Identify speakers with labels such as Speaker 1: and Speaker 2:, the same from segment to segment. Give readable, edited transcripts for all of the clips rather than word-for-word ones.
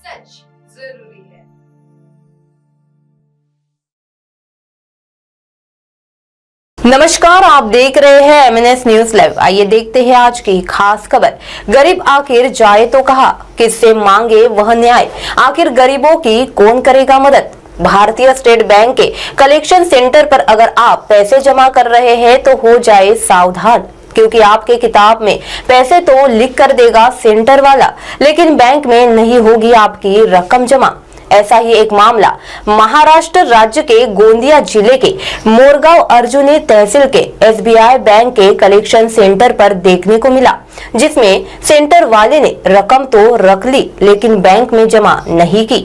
Speaker 1: सच जरूरी है।
Speaker 2: नमस्कार, आप देख रहे हैं एमएनएस न्यूज लाइव। आइए देखते हैं आज की खास खबर। गरीब आखिर जाए तो कहां, किससे मांगे वह न्याय, आखिर गरीबों की कौन करेगा मदद। भारतीय स्टेट बैंक के कलेक्शन सेंटर पर अगर आप पैसे जमा कर रहे हैं तो हो जाए सावधान, क्योंकि आपके किताब में पैसे तो लिख कर देगा सेंटर वाला, लेकिन बैंक में नहीं होगी आपकी रकम जमा। ऐसा ही एक मामला महाराष्ट्र राज्य के गोंदिया जिले के मोरगांव अर्जुनी तहसील के एसबीआई बैंक के कलेक्शन सेंटर पर देखने को मिला, जिसमें सेंटर वाले ने रकम तो रख ली लेकिन बैंक में जमा नहीं की।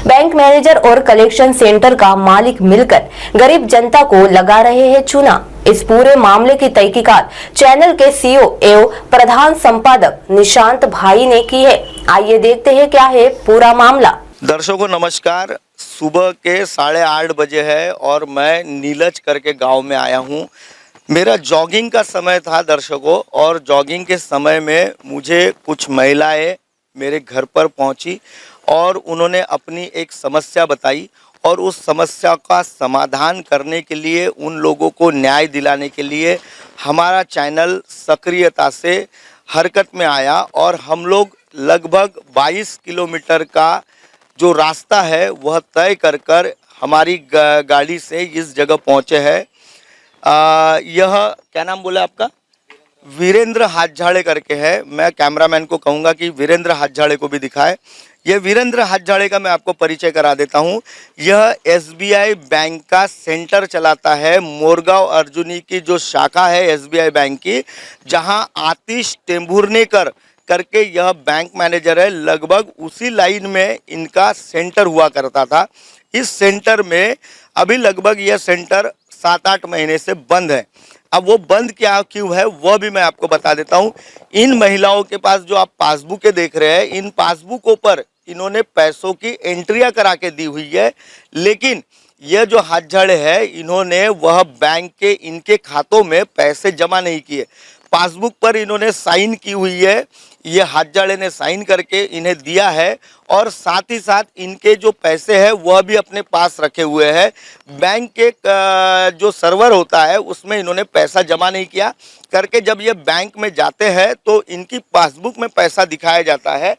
Speaker 2: बैंक मैनेजर और कलेक्शन सेंटर का मालिक मिलकर गरीब जनता को लगा रहे हैं चूना। इस पूरे मामले की तहकीकात चैनल के सीईओ एवं प्रधान संपादक निशांत भाई ने की है। आइए देखते हैं क्या है पूरा मामला।
Speaker 3: दर्शकों नमस्कार। सुबह के 8:30 बजे है और मैं नीलज करके गांव में आया हूं। मेरा जॉगिंग का समय था दर्शकों, और जॉगिंग के समय में मुझे कुछ महिलाएं मेरे घर पर पहुंची और उन्होंने अपनी एक समस्या बताई, और उस समस्या का समाधान करने के लिए, उन लोगों को न्याय दिलाने के लिए हमारा चैनल सक्रियता से हरकत में आया। और हम लोग लगभग 22 किलोमीटर का जो रास्ता है वह तय कर कर हमारी गाड़ी से इस जगह पहुँचे हैं। यह क्या नाम बोला आपका? वीरेंद्र हाथझाड़े करके है। मैं कैमरामैन को कहूँगा कि वीरेंद्र हाथझाड़े को भी दिखाए। ये वीरेंद्र हाथझाड़े का मैं आपको परिचय करा देता हूँ। यह एसबीआई बैंक का सेंटर चलाता है। मोरगांव अर्जुनी की जो शाखा है एसबीआई बैंक की, जहाँ आतिश टेम्भुर्नेकर करके यह बैंक मैनेजर है। लगभग उसी लाइन में इनका सेंटर हुआ करता था। इस सेंटर में अभी लगभग यह सेंटर 7-8 महीने से बंद है। अब वो बंद क्या क्यों है वह भी मैं आपको बता देता हूँ। इन महिलाओं के पास जो आप पासबुकें देख रहे हैं, इन पासबुकों पर इन्होंने पैसों की एंट्रियां करा के दी हुई है, लेकिन यह जो हाथझाड़े है इन्होंने वह बैंक के इनके खातों में पैसे जमा नहीं किए। पासबुक पर इन्होंने साइन की हुई है, ये हाथझाड़े ने साइन करके इन्हें दिया है, और साथ ही साथ इनके जो पैसे हैं वह भी अपने पास रखे हुए हैं। बैंक के जो सर्वर होता है उसमें इन्होंने पैसा जमा नहीं किया करके जब ये बैंक में जाते हैं तो इनकी पासबुक में पैसा दिखाया जाता है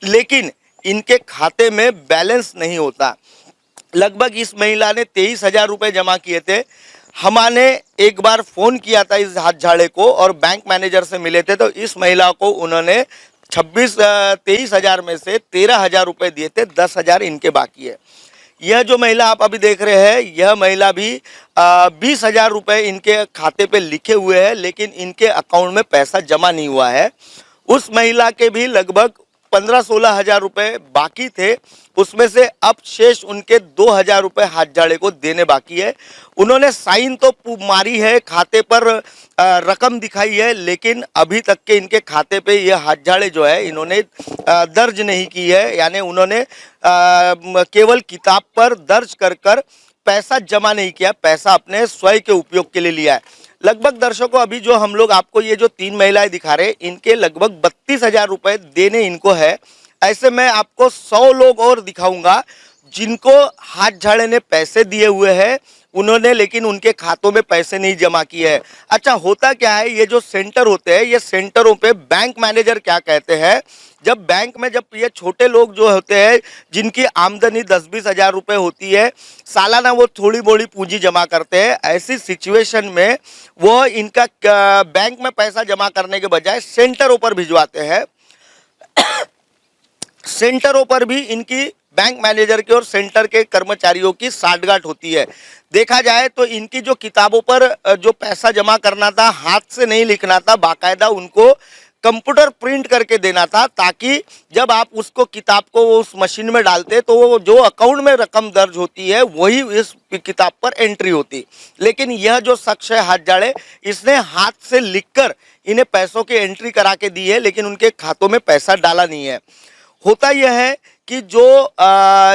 Speaker 3: लेकिन इनके खाते में बैलेंस नहीं होता। लगभग इस महिला ने 23,000 रुपये जमा किए थे। हमने एक बार फ़ोन किया था इस हाथझाड़े को और बैंक मैनेजर से मिले थे, तो इस महिला को उन्होंने 23,000 में से 13,000 रुपये दिए थे, 10,000 इनके बाकी है। यह जो महिला आप अभी देख रहे हैं, यह महिला भी 20,000 रुपये इनके खाते पे लिखे हुए हैं, लेकिन इनके अकाउंट में पैसा जमा नहीं हुआ है। उस महिला के भी लगभग 15-16 हज़ार रुपये बाकी थे, उसमें से अब शेष उनके 2,000 रुपये हाथझाड़े को देने बाकी है। उन्होंने साइन तो मारी है, खाते पर रकम दिखाई है, लेकिन अभी तक के इनके खाते पे ये हाथझाड़े जो है इन्होंने दर्ज नहीं की है। यानी उन्होंने केवल किताब पर दर्ज कर कर पैसा जमा नहीं किया, पैसा अपने स्वयं के उपयोग के लिए लिया है। लगभग दर्शकों अभी जो हम लोग आपको ये जो 3 महिलाएं दिखा रहे हैं, इनके लगभग 32,000 रुपये देने इनको है। ऐसे मैं आपको 100 लोग और दिखाऊंगा जिनको हाथझाड़े ने पैसे दिए हुए हैं उन्होंने, लेकिन उनके खातों में पैसे नहीं जमा किए हैं। अच्छा, होता क्या है, ये जो सेंटर होते हैं, ये सेंटरों पे बैंक मैनेजर क्या कहते हैं, जब बैंक में जब ये छोटे लोग जो होते हैं जिनकी आमदनी 10-20 हज़ार रुपये होती है, सालाना वो थोड़ी मोड़ी पूंजी जमा करते हैं, ऐसी सिचुएशन में वो इनका बैंक में पैसा जमा करने के बजाय सेंटरों पर भिजवाते हैं। सेंटरों पर भी इनकी बैंक मैनेजर के और सेंटर के कर्मचारियों की साठगांठ होती है। देखा जाए तो इनकी जो किताबों पर जो पैसा जमा करना था, हाथ से नहीं लिखना था, बाकायदा उनको कंप्यूटर प्रिंट करके देना था, ताकि जब आप उसको किताब को उस मशीन में डालते तो वो जो अकाउंट में रकम दर्ज होती है वही इस किताब पर एंट्री होती। लेकिन यह जो शख्स है हाथझाड़े, इसने हाथ से लिखकर इन्हें पैसों की एंट्री करा के दी है, लेकिन उनके खातों में पैसा डाला नहीं है। होता यह है कि जो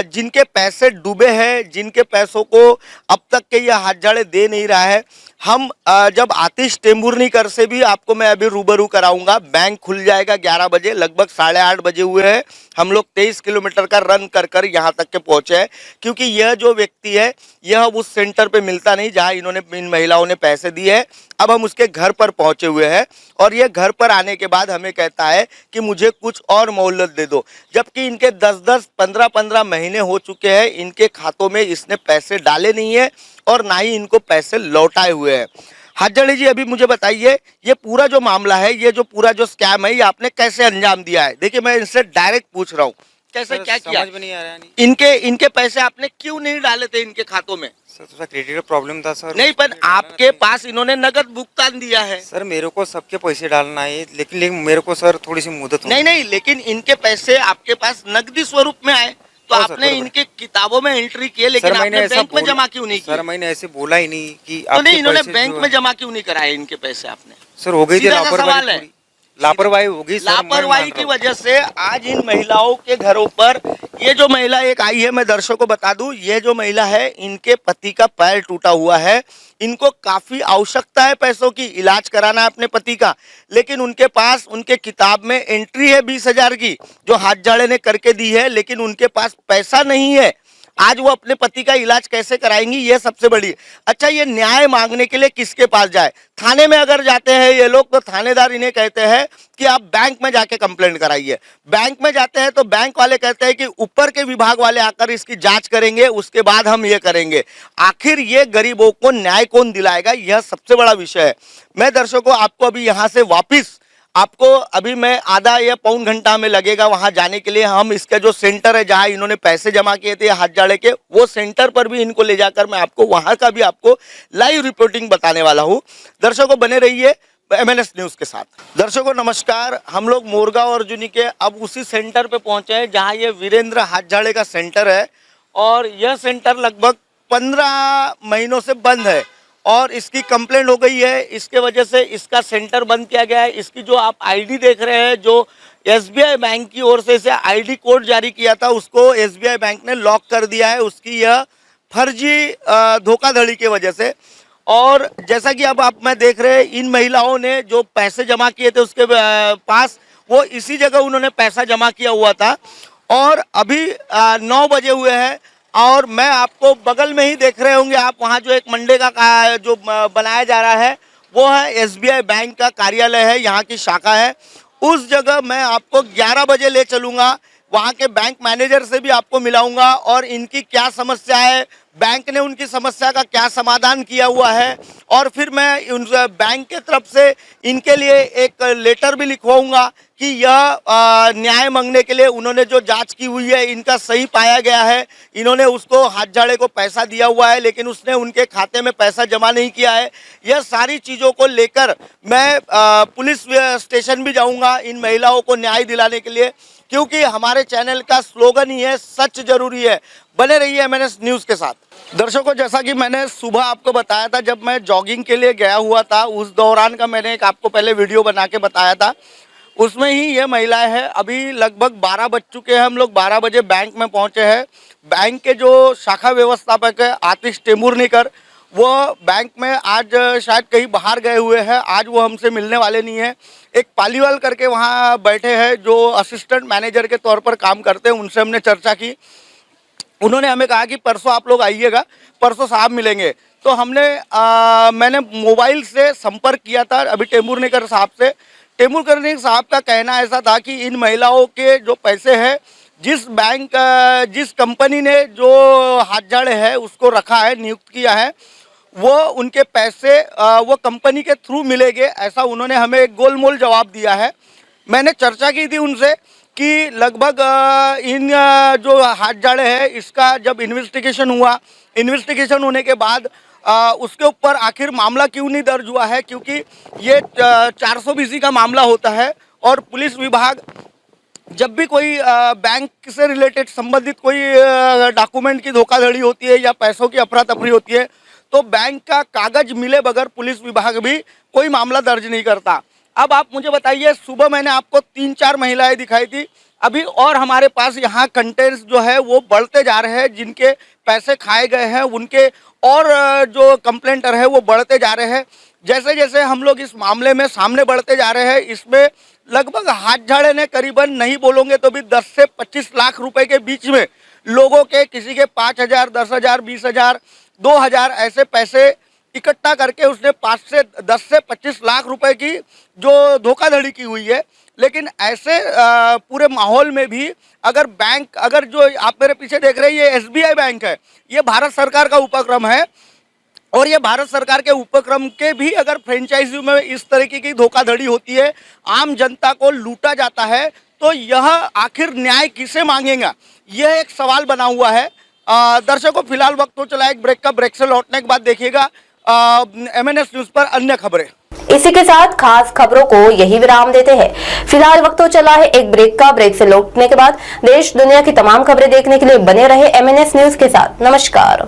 Speaker 3: जिनके पैसे डूबे हैं, जिनके पैसों को अब तक के ये हाथझाड़े दे नहीं रहा है, हम जब आतिश टेम्बुर्नीकर से भी आपको मैं अभी रूबरू कराऊंगा। बैंक खुल जाएगा 11 बजे, लगभग 8:30 बजे हुए हैं। हम लोग 23 किलोमीटर का रन कर कर यहाँ तक के पहुंचे हैं, क्योंकि यह जो व्यक्ति है यह उस सेंटर पे मिलता नहीं जहां इन्होंने इन महिलाओं ने पैसे दिए हैं। अब हम उसके घर पर पहुंचे हुए हैं और ये घर पर आने के बाद हमें कहता है कि मुझे कुछ और मोहलत दे दो, जबकि इनके 10-10, 15-15 महीने हो चुके हैं, इनके खातों में इसने पैसे डाले नहीं है और ना ही इनको पैसे लौटाए हुए हैं। हाजड़ी जी, अभी मुझे बताइए, ये पूरा जो मामला है, ये जो पूरा जो स्कैम है, ये आपने कैसे अंजाम दिया है? देखिए, मैं इनसे डायरेक्ट पूछ रहा हूँ, कैसे
Speaker 1: सर,
Speaker 3: क्या किया?
Speaker 1: समझ में नहीं आ रहा है। नहीं
Speaker 3: इनके पैसे आपने क्यों नहीं डाले थे इनके खातों में?
Speaker 1: सर, थोड़ा क्रेडिट का प्रॉब्लम था सर।
Speaker 3: नहीं, पर आपके पास इन्होंने नगद भुगतान दिया है।
Speaker 1: सर, मेरे को सबके पैसे डालना है, लेकिन मेरे को सर थोड़ी सी मुदत
Speaker 3: नहीं नहीं, लेकिन इनके पैसे आपके पास नकदी स्वरूप में आए तो
Speaker 1: हाँ सर,
Speaker 3: आपने
Speaker 1: बरोबर।
Speaker 3: इनके किताबों में एंट्री की है, लेकिन
Speaker 1: सर, मैंने
Speaker 3: आपने
Speaker 1: ऐसा
Speaker 3: बैंक में
Speaker 1: बोल-
Speaker 3: जमा क्यों नहीं
Speaker 1: सर,
Speaker 3: की?
Speaker 1: मैंने ऐसे बोला ही नहीं कि
Speaker 3: तो नहीं,
Speaker 1: आपके
Speaker 3: इन्होंने
Speaker 1: पैसे
Speaker 3: बैंक
Speaker 1: जो
Speaker 3: में
Speaker 1: है-
Speaker 3: जमा क्यों नहीं कराए इनके पैसे आपने?
Speaker 1: सर, हो गई थी
Speaker 3: सीधा सा सवाल है।
Speaker 1: लापरवाही होगी सर, मैं
Speaker 3: लापरवाही
Speaker 1: मान
Speaker 3: की
Speaker 1: रहा हूँ।
Speaker 3: वजह से आज इन महिलाओं के घरों पर ये जो महिला एक आई है, मैं दर्शकों को बता दूं, ये जो महिला है इनके पति का पैर टूटा हुआ है। इनको काफी आवश्यकता है पैसों की, इलाज कराना है अपने पति का, लेकिन उनके पास उनके किताब में एंट्री है 20,000 की जो हाथ ने करके दी है, लेकिन उनके पास पैसा नहीं है। आज वो अपने पति का इलाज कैसे कराएंगी, ये सबसे बड़ी। अच्छा, ये न्याय मांगने के लिए किसके पास जाए? थाने में अगर जाते हैं ये लोग तो थानेदार इन्हें कहते हैं कि आप बैंक में जाके कंप्लेंट कराइए। बैंक में जाते हैं तो बैंक वाले कहते हैं कि ऊपर के विभाग वाले आकर इसकी जांच करेंगे, उसके बाद हम ये करेंगे। आखिर ये गरीबों को न्याय कौन दिलाएगा, यह सबसे बड़ा विषय है। मैं दर्शकों आपको अभी यहाँ से वापिस आपको अभी मैं आधा या पौन घंटा में लगेगा वहां जाने के लिए। हम इसका जो सेंटर है जहां इन्होंने पैसे जमा किए थे हाथ के, वो सेंटर पर भी इनको ले जाकर मैं आपको वहां का भी आपको लाइव रिपोर्टिंग बताने वाला हूं। दर्शकों बने रहिए MNS न्यूज के साथ। दर्शकों नमस्कार, हम लोग मोरगांव अर्जुनी के अब उसी सेंटर पे पहुंचे हैं जहां ये वीरेंद्र हाथ का सेंटर है और यह सेंटर लगभग 15 महीनों से बंद है और इसकी कंप्लेंट हो गई है। इसके वजह से इसका सेंटर बंद किया गया है। इसकी जो आप आईडी देख रहे हैं, जो SBI बैंक की ओर से इसे आईडी कोड जारी किया था, उसको SBI बैंक ने लॉक कर दिया है, उसकी यह फर्जी धोखाधड़ी की वजह से। और जैसा कि अब आप मैं देख रहे हैं, इन महिलाओं ने जो पैसे जमा किए थे उसके पास, वो इसी जगह उन्होंने पैसा जमा किया हुआ था और अभी 9 बजे हुए हैं और मैं आपको बगल में ही देख रहे होंगे आप, वहाँ जो एक मंडे का जो बनाया जा रहा है वो है SBI बैंक का कार्यालय है, यहाँ की शाखा है। उस जगह मैं आपको 11 बजे ले चलूँगा, वहाँ के बैंक मैनेजर से भी आपको मिलाऊंगा और इनकी क्या समस्या है, बैंक ने उनकी समस्या का क्या समाधान किया हुआ है, और फिर मैं उन बैंक के तरफ से इनके लिए एक लेटर भी लिखवाऊंगा कि यह न्याय मांगने के लिए उन्होंने जो जांच की हुई है इनका सही पाया गया है। इन्होंने उसको हाथ को पैसा दिया हुआ है लेकिन उसने उनके खाते में पैसा जमा नहीं किया है। यह सारी चीज़ों को लेकर मैं पुलिस स्टेशन भी जाऊंगा इन महिलाओं को न्याय दिलाने के लिए, क्योंकि हमारे चैनल का स्लोगन ही है सच जरूरी है। बने रहिए MNS न्यूज़ के साथ। दर्शकों, जैसा कि मैंने सुबह आपको बताया था, जब मैं जॉगिंग के लिए गया हुआ था उस दौरान का मैंने एक आपको पहले वीडियो बना के बताया था, उसमें ही ये महिलाएं हैं। अभी लगभग 12 बज चुके हैं, हम लोग 12 बजे बैंक में पहुंचे हैं। बैंक के जो शाखा व्यवस्थापक है आतिश टेम्बुर्नीकर, वो बैंक में आज शायद कहीं बाहर गए हुए हैं, आज वो हमसे मिलने वाले नहीं हैं। एक पालीवाल करके वहाँ बैठे हैं जो असिस्टेंट मैनेजर के तौर पर काम करते हैं, उनसे हमने चर्चा की। उन्होंने हमें कहा कि परसों आप लोग आइएगा, परसों साहब मिलेंगे। तो मैंने मोबाइल से संपर्क किया था अभी टेम्बुर्नीकर साहब से। टेम्बुर्नीकर साहब का कहना ऐसा था कि इन महिलाओं के जो पैसे हैं, जिस कंपनी ने जो हाथ है उसको रखा है, नियुक्त किया है, वो उनके पैसे वो कंपनी के थ्रू मिलेंगे, ऐसा उन्होंने हमें एक गोलमोल जवाब दिया है। मैंने चर्चा की थी उनसे कि लगभग इन जो हाथ है इसका जब इन्वेस्टिगेशन हुआ, इन्वेस्टिगेशन होने के बाद उसके ऊपर आखिर मामला क्यों नहीं दर्ज हुआ है, क्योंकि ये 420 का मामला होता है और पुलिस विभाग जब भी कोई बैंक से रिलेटेड संबंधित कोई डॉक्यूमेंट की धोखाधड़ी होती है या पैसों की अफरा तफरी होती है तो बैंक का कागज मिले बगैर पुलिस विभाग भी कोई मामला दर्ज नहीं करता। अब आप मुझे बताइए, सुबह मैंने आपको 3-4 महिलाएं दिखाई थी, अभी और हमारे पास यहाँ कंटेंट्स जो है वो बढ़ते जा रहे हैं, जिनके पैसे खाए गए हैं उनके और जो कंप्लेंटर है वो बढ़ते जा रहे हैं। जैसे जैसे हम लोग इस मामले में सामने बढ़ते जा रहे हैं, इसमें लगभग हाथ झाड़े ने करीबन नहीं बोलोगे तो भी 10 से 25 लाख रुपए के बीच में लोगों के, किसी के 5,000, 10,000, 20,000, 2,000 ऐसे पैसे इकट्ठा करके उसने 10 से 25 लाख रुपए की जो धोखाधड़ी की हुई है। लेकिन ऐसे पूरे माहौल में भी अगर बैंक, अगर जो आप मेरे पीछे देख रहे हैं ये SBI बैंक है, ये भारत सरकार का उपक्रम है और ये भारत सरकार के उपक्रम के भी अगर फ्रेंचाइजी में इस तरीके की धोखाधड़ी होती है, आम जनता को लूटा जाता है, तो यह आखिर न्याय किसे मांगेगा, यह एक सवाल बना हुआ है। दर्शकों, फिलहाल वक्त तो चला एक ब्रेक का, ब्रेक से लौटने के बाद देखिएगा MNS न्यूज पर अन्य खबरें।
Speaker 2: इसी के साथ खास खबरों को यही विराम देते हैं। फिलहाल वक्त तो चला है एक ब्रेक का, ब्रेक से लौटने के बाद देश दुनिया की तमाम खबरें देखने के लिए बने रहे MNS न्यूज के साथ। नमस्कार।